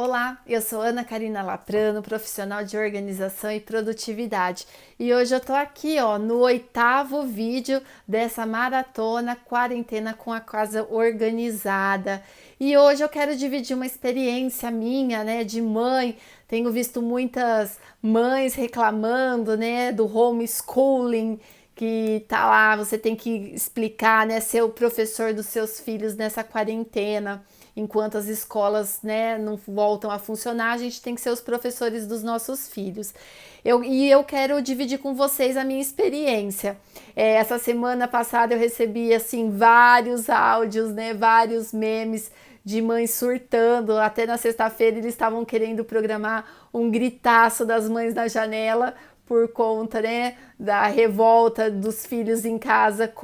Olá, eu sou Ana Karina Laprano, profissional de organização e produtividade. E hoje eu tô aqui, no oitavo vídeo dessa maratona Quarentena com a Casa Organizada. E hoje eu quero dividir uma experiência minha, né, de mãe. Tenho visto muitas mães reclamando, né, do homeschooling, que tá lá, você tem que explicar, né, ser o professor dos seus filhos nessa quarentena. Enquanto as escolas, né, não voltam a funcionar, a gente tem que ser os professores dos nossos filhos. Eu quero dividir com vocês a minha experiência. Essa semana passada eu recebi assim vários áudios, né, vários memes de mães surtando. Até na sexta-feira eles estavam querendo programar um gritaço das mães na janela por conta, né, da revolta dos filhos em casa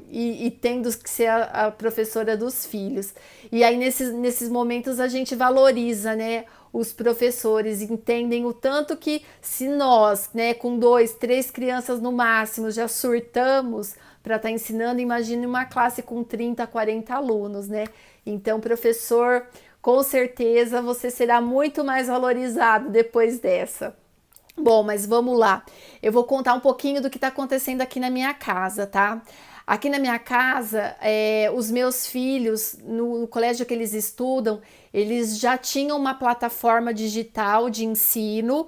e tendo que ser a professora dos filhos. E aí nesses momentos a gente valoriza, né, os professores, entendem o tanto que se nós, né, com 2, 3 crianças no máximo já surtamos para estar ensinando, imagine uma classe com 30, 40 alunos, né? Então, professor, com certeza você será muito mais valorizado depois dessa. Bom, mas vamos lá. Eu vou contar um pouquinho do que está acontecendo aqui na minha casa, tá? Aqui na minha casa, os meus filhos, no colégio que eles estudam, eles já tinham uma plataforma digital de ensino,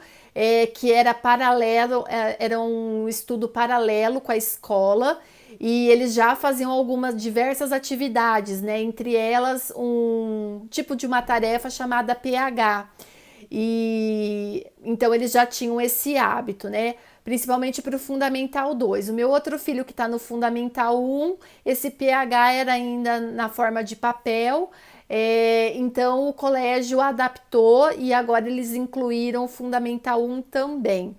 que era paralelo, era um estudo paralelo com a escola, e eles já faziam algumas diversas atividades, né? Entre elas, um tipo de uma tarefa chamada PH. E então eles já tinham esse hábito, né? Principalmente para o Fundamental 2. O meu outro filho que está no Fundamental 1, esse PH era ainda na forma de papel, então o colégio adaptou e agora eles incluíram o Fundamental 1 também.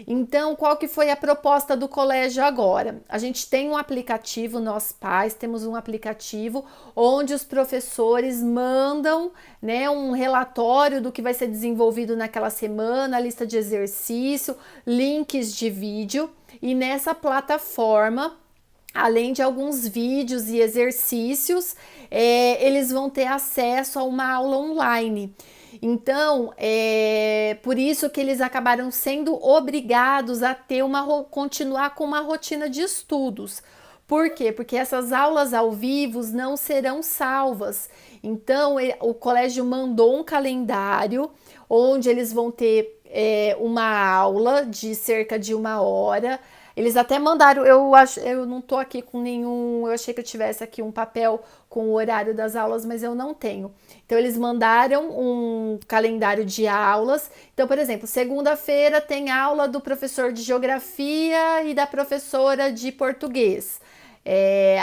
Então, qual que foi a proposta do colégio agora? A gente tem um aplicativo, nós pais temos um aplicativo onde os professores mandam, né, um relatório do que vai ser desenvolvido naquela semana, lista de exercício, links de vídeo, e nessa plataforma, além de alguns vídeos e exercícios, eles vão ter acesso a uma aula online. Então, por isso que eles acabaram sendo obrigados a ter continuar com uma rotina de estudos. Por quê? Porque essas aulas ao vivo não serão salvas. Então, o colégio mandou um calendário onde eles vão ter uma aula de cerca de 1 hora. Eles até mandaram, eu não tô aqui com nenhum, eu achei que eu tivesse aqui um papel com o horário das aulas, mas eu não tenho. Então eles mandaram um calendário de aulas. Então, por exemplo, segunda-feira tem aula do professor de geografia e da professora de português.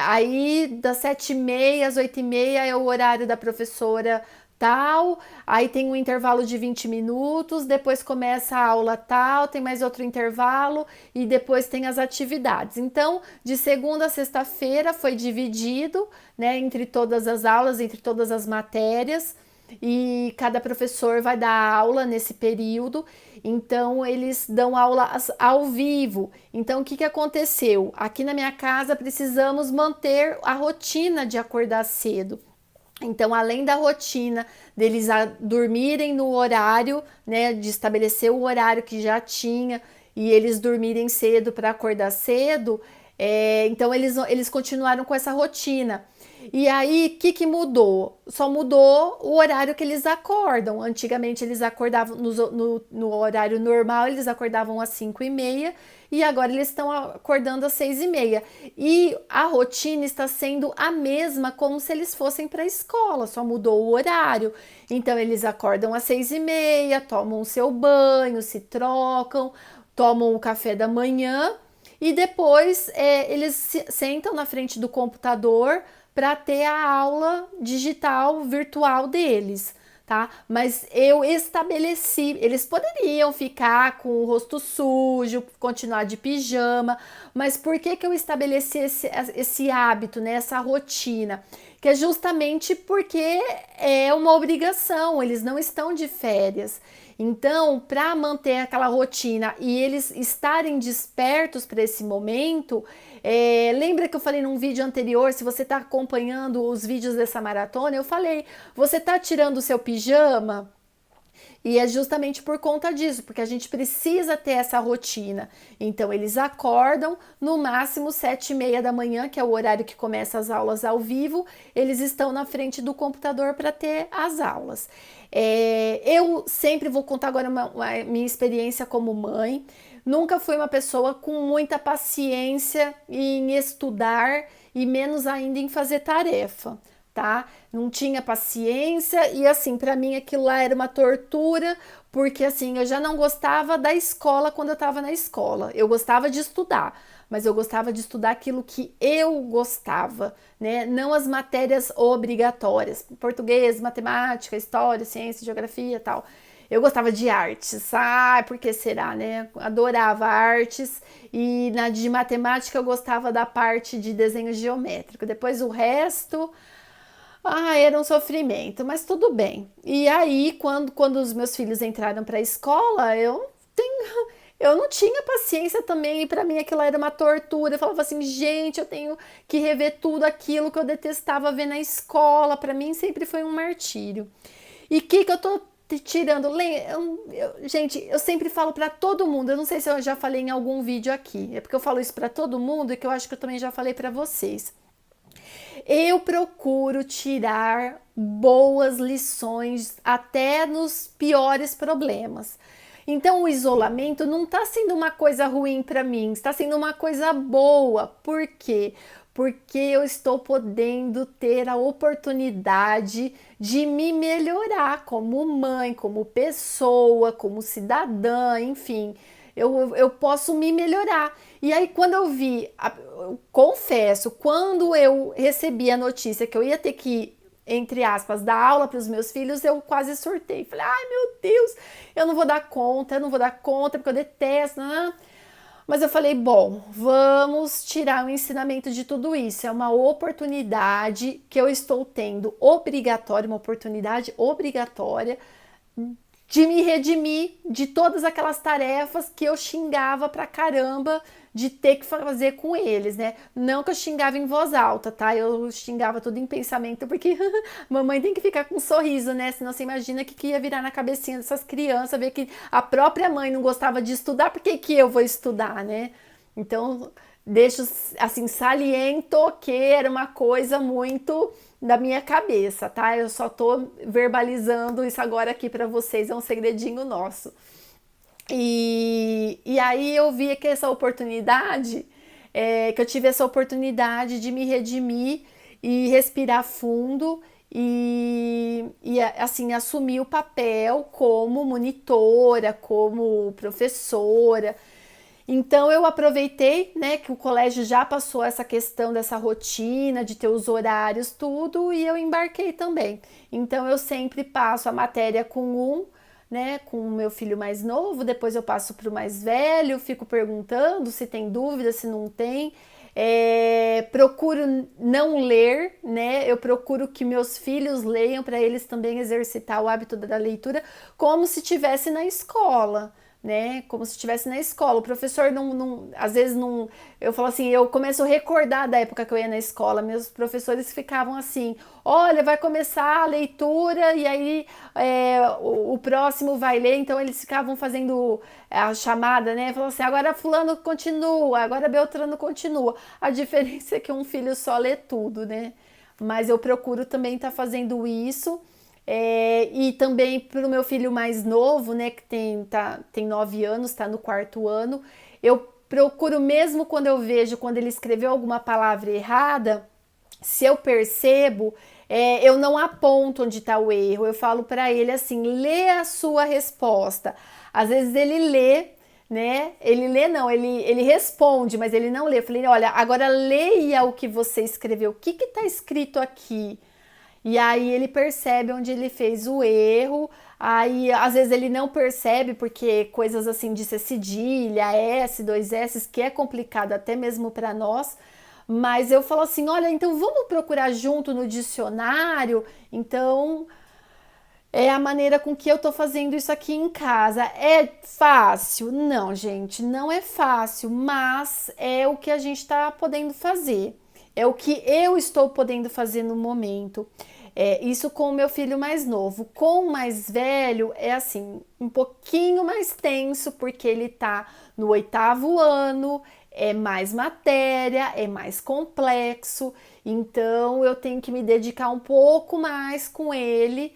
Aí das 7h30 às 8h30 é o horário da professora tal, aí tem um intervalo de 20 minutos, depois começa a aula tal, tem mais outro intervalo e depois tem as atividades. Então, de segunda a sexta-feira foi dividido, né, entre todas as aulas, entre todas as matérias, e cada professor vai dar aula nesse período. Então, eles dão aula ao vivo. Então, o que aconteceu? Aqui na minha casa precisamos manter a rotina de acordar cedo. Então, além da rotina deles dormirem no horário, né, de estabelecer o horário que já tinha e eles dormirem cedo para acordar cedo, então eles continuaram com essa rotina. E aí, o que mudou? Só mudou o horário que eles acordam. Antigamente eles acordavam no horário normal, eles acordavam às 5h30 e agora eles estão acordando às 6h30. E a rotina está sendo a mesma, como se eles fossem para a escola, só mudou o horário. Então eles acordam às 6h30, tomam o seu banho, se trocam, tomam o café da manhã e depois eles sentam na frente do computador para ter a aula digital virtual deles, tá? Mas eu estabeleci, eles poderiam ficar com o rosto sujo, continuar de pijama, mas por que eu estabeleci esse hábito, né, essa rotina? Que é justamente porque é uma obrigação, eles não estão de férias. Então, para manter aquela rotina e eles estarem despertos para esse momento, lembra que eu falei num vídeo anterior, se você está acompanhando os vídeos dessa maratona, eu falei, você está tirando o seu pijama? E é justamente por conta disso, porque a gente precisa ter essa rotina. Então, eles acordam no máximo 7h30 da manhã, que é o horário que começa as aulas ao vivo, eles estão na frente do computador para ter as aulas. Eu sempre vou contar agora uma minha experiência como mãe. Nunca fui uma pessoa com muita paciência em estudar e menos ainda em fazer tarefa, tá? Não tinha paciência e assim, para mim aquilo lá era uma tortura, porque assim, eu já não gostava da escola quando eu estava na escola. Eu gostava de estudar, mas eu gostava de estudar aquilo que eu gostava, né? Não as matérias obrigatórias, português, matemática, história, ciência, geografia, tal. Eu gostava de artes, por que será, né? Adorava artes e na de matemática eu gostava da parte de desenho geométrico. Depois o resto, era um sofrimento, mas tudo bem. E aí, quando os meus filhos entraram para a escola, eu não tinha paciência também, e para mim aquilo era uma tortura. Eu falava assim, gente, eu tenho que rever tudo aquilo que eu detestava ver na escola. Para mim sempre foi um martírio. E o que eu tô tirando? Gente, eu sempre falo para todo mundo, eu não sei se eu já falei em algum vídeo aqui, é porque eu falo isso para todo mundo e que eu acho que eu também já falei para vocês. Eu procuro tirar boas lições até nos piores problemas. Então, o isolamento não está sendo uma coisa ruim para mim, está sendo uma coisa boa. Por quê? Porque eu estou podendo ter a oportunidade de me melhorar como mãe, como pessoa, como cidadã, enfim. Eu posso me melhorar. E aí, quando eu confesso, quando eu recebi a notícia que eu ia ter que, entre aspas, dar aula para os meus filhos, eu quase surtei. Falei, ai meu Deus, eu não vou dar conta, porque eu detesto, né? Mas eu falei, bom, vamos tirar o ensinamento de tudo isso. É uma oportunidade que eu estou tendo obrigatória, uma oportunidade obrigatória de me redimir de todas aquelas tarefas que eu xingava pra caramba de ter que fazer com eles, né? Não que eu xingava em voz alta, tá? Eu xingava tudo em pensamento, porque mamãe tem que ficar com um sorriso, né? Senão você imagina que ia virar na cabecinha dessas crianças, ver que a própria mãe não gostava de estudar, por que eu vou estudar, né? Então, deixo assim, saliento que era uma coisa muito da minha cabeça, tá? Eu só tô verbalizando isso agora aqui para vocês, é um segredinho nosso. E aí eu vi que essa oportunidade, que eu tive essa oportunidade de me redimir e respirar fundo e assim assumir o papel como monitora, como professora. Então eu aproveitei, né, que o colégio já passou essa questão dessa rotina de ter os horários, tudo, e eu embarquei também. Então eu sempre passo a matéria né, com o meu filho mais novo, depois eu passo para o mais velho, fico perguntando se tem dúvida, se não tem. Procuro não ler, né? Eu procuro que meus filhos leiam para eles também exercitar o hábito da leitura como se estivesse na escola, né? Como se estivesse na escola. O professor às vezes não. Eu falo assim, eu começo a recordar da época que eu ia na escola. Meus professores ficavam assim: olha, vai começar a leitura e aí o próximo vai ler. Então eles ficavam fazendo a chamada, né? Falavam assim: agora Fulano continua, agora Beltrano continua. A diferença é que um filho só lê tudo, né? Mas eu procuro também estar fazendo isso. E também para o meu filho mais novo, né, que tem 9 anos, está no 4º ano, eu procuro mesmo quando eu vejo, quando ele escreveu alguma palavra errada, se eu percebo, eu não aponto onde está o erro, eu falo para ele assim, lê a sua resposta. Às vezes ele lê, né? Ele lê não, ele responde, mas ele não lê. Eu falei, olha, agora leia o que você escreveu, o que está escrito aqui? E aí ele percebe onde ele fez o erro, aí às vezes ele não percebe porque coisas assim de ser cedilha, S, 2 S, que é complicado até mesmo para nós, mas eu falo assim, olha, então vamos procurar junto no dicionário, então é a maneira com que eu tô fazendo isso aqui em casa. É fácil? Não, gente, não é fácil, mas é o que a gente tá podendo fazer, é o que eu estou podendo fazer no momento. Isso com o meu filho mais novo. Com o mais velho é assim, um pouquinho mais tenso, porque ele tá no 8º ano, é mais matéria, é mais complexo, então eu tenho que me dedicar um pouco mais com ele,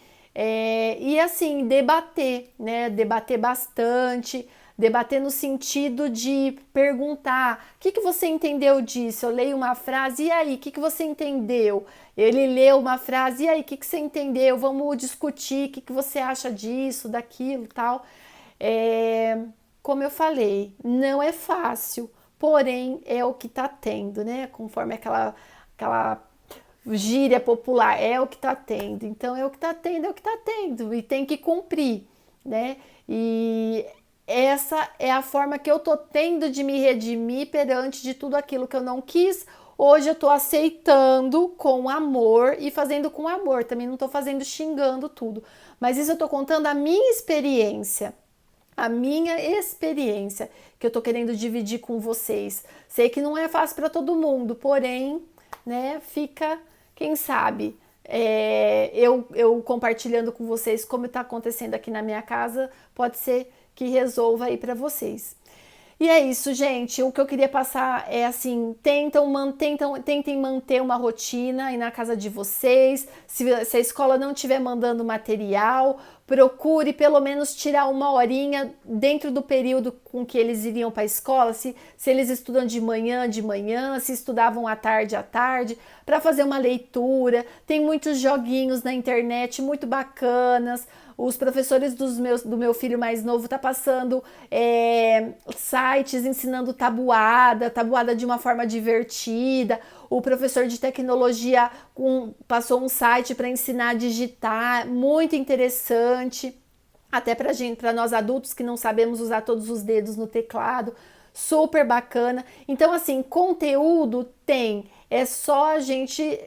e assim, debater, né? Debater bastante, debater no sentido de perguntar: o que você entendeu disso? Eu leio uma frase, e aí, o que você entendeu? Ele leu uma frase, e aí, o que você entendeu? Vamos discutir, o que você acha disso, daquilo, tal. É, como eu falei, não é fácil, porém é o que tá tendo, né? Conforme aquela gíria popular, é o que tá tendo. Então é o que tá tendo, é o que tá tendo, e tem que cumprir, né? E essa é a forma que eu tô tendo de me redimir perante de tudo aquilo que eu não quis. Hoje eu tô aceitando com amor e fazendo com amor. Também não tô fazendo xingando tudo. Mas isso eu tô contando a minha experiência que eu tô querendo dividir com vocês. Sei que não é fácil para todo mundo, porém, né, fica, quem sabe, eu compartilhando com vocês como está acontecendo aqui na minha casa, pode ser que resolva aí para vocês. E é isso, gente. O que eu queria passar é assim: tentem manter uma rotina aí na casa de vocês. Se a escola não estiver mandando material, procure pelo menos tirar uma horinha dentro do período com que eles iriam para a escola. Se eles estudam de manhã, se estudavam à tarde, para fazer uma leitura. Tem muitos joguinhos na internet muito bacanas. Os professores do meu filho mais novo tá passando sites ensinando tabuada de uma forma divertida. O professor de tecnologia passou um site para ensinar a digitar, muito interessante. Até para nós adultos que não sabemos usar todos os dedos no teclado, super bacana. Então, assim, conteúdo tem, é só a gente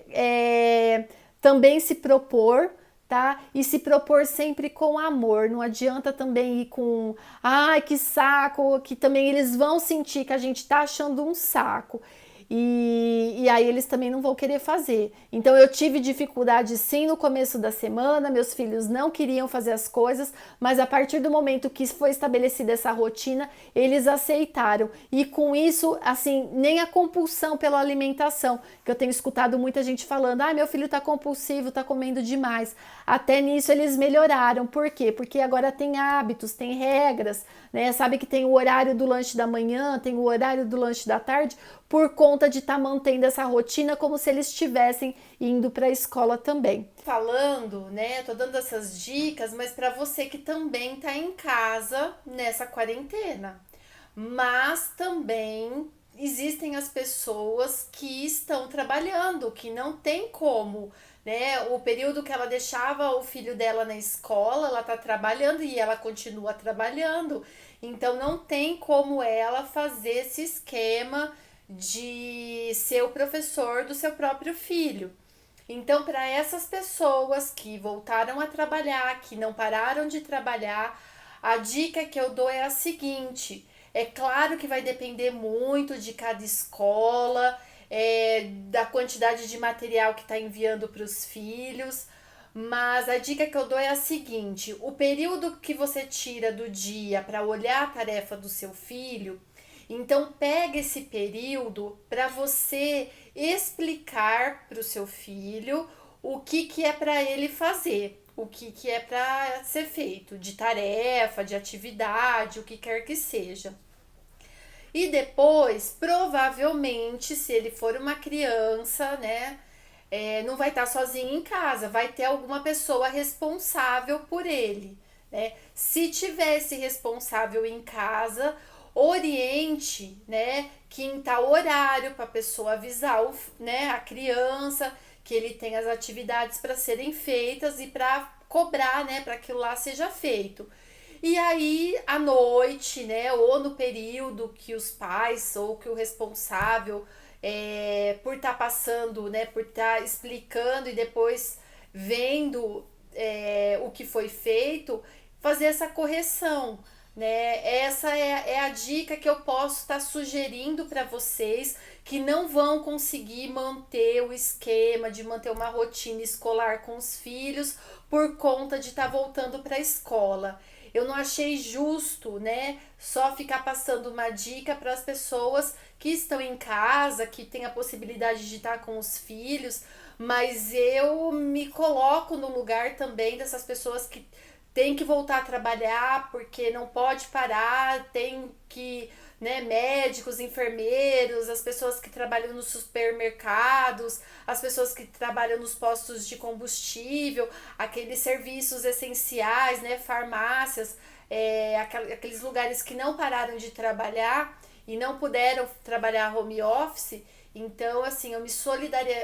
também se propor, tá? E se propor sempre com amor. Não adianta também ir com, ai, que saco, que também eles vão sentir que a gente tá achando um saco. E aí eles também não vão querer fazer. Então eu tive dificuldade sim no começo da semana, meus filhos não queriam fazer as coisas, mas a partir do momento que foi estabelecida essa rotina, eles aceitaram. E com isso, assim, nem a compulsão pela alimentação, que eu tenho escutado muita gente falando: ah, meu filho tá compulsivo, tá comendo demais. Até nisso eles melhoraram. Por quê? Porque agora tem hábitos, tem regras, né? Sabe que tem o horário do lanche da manhã, tem o horário do lanche da tarde, por conta de estar mantendo essa rotina como se eles estivessem indo para a escola também. Falando, né, tô dando essas dicas, mas para você que também tá em casa nessa quarentena. Mas também existem as pessoas que estão trabalhando, que não tem como, né? O período que ela deixava o filho dela na escola, ela tá trabalhando e ela continua trabalhando. Então não tem como ela fazer esse esquema de ser o professor do seu próprio filho. Então, para essas pessoas que voltaram a trabalhar, que não pararam de trabalhar, a dica que eu dou é a seguinte: é claro que vai depender muito de cada escola, da quantidade de material que está enviando para os filhos, mas a dica que eu dou é a seguinte: o período que você tira do dia para olhar a tarefa do seu filho, então pega esse período para você explicar para o seu filho o que é para ele fazer, o que é para ser feito, de tarefa, de atividade, o que quer que seja. E depois, provavelmente, se ele for uma criança, né, não vai estar sozinho em casa, vai ter alguma pessoa responsável por ele, né? Se tivesse responsável em casa, oriente, né, quintal horário para a pessoa avisar né, a criança que ele tem as atividades para serem feitas e para cobrar, né, para que lá seja feito. E aí, à noite, né, ou no período que os pais ou que o responsável, por estar passando, né, por estar explicando e depois vendo o que foi feito, fazer essa correção, né? Essa é a dica que eu posso estar sugerindo para vocês que não vão conseguir manter o esquema de manter uma rotina escolar com os filhos por conta de estar voltando para a escola. Eu não achei justo, né, só ficar passando uma dica para as pessoas que estão em casa, que têm a possibilidade de estar com os filhos, mas eu me coloco no lugar também dessas pessoas que têm que voltar a trabalhar porque não pode parar, tem que, né, médicos, enfermeiros, as pessoas que trabalham nos supermercados, as pessoas que trabalham nos postos de combustível, aqueles serviços essenciais, né, farmácias, aqueles lugares que não pararam de trabalhar e não puderam trabalhar home office. Então, assim, eu me solidarizo.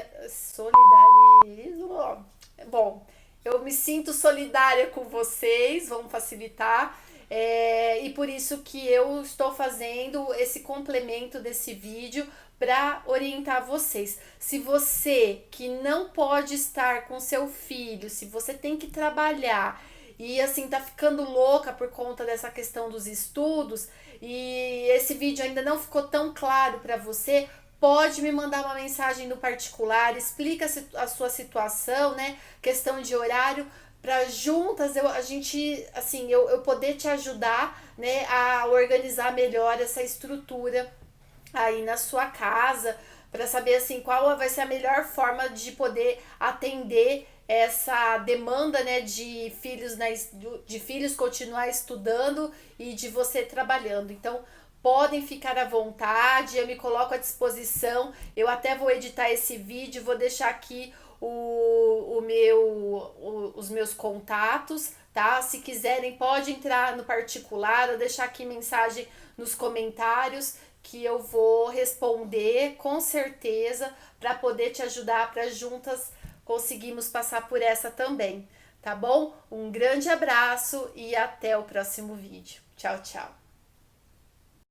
Bom, eu me sinto solidária com vocês, vamos facilitar. E por isso que eu estou fazendo esse complemento desse vídeo para orientar vocês. Se você que não pode estar com seu filho, se você tem que trabalhar e assim tá ficando louca por conta dessa questão dos estudos e esse vídeo ainda não ficou tão claro para você, pode me mandar uma mensagem no particular, explica a sua situação, né? Questão de horário, para juntas a gente, assim, eu poder te ajudar, né, a organizar melhor essa estrutura aí na sua casa, para saber assim qual vai ser a melhor forma de poder atender essa demanda, né, de filhos continuar estudando e de você trabalhando. Então, podem ficar à vontade, eu me coloco à disposição. Eu até vou editar esse vídeo, vou deixar aqui os meus contatos, tá? Se quiserem, pode entrar no particular ou deixar aqui mensagem nos comentários que eu vou responder com certeza para poder te ajudar, para juntas conseguirmos passar por essa também, tá bom? Um grande abraço e até o próximo vídeo. Tchau, tchau.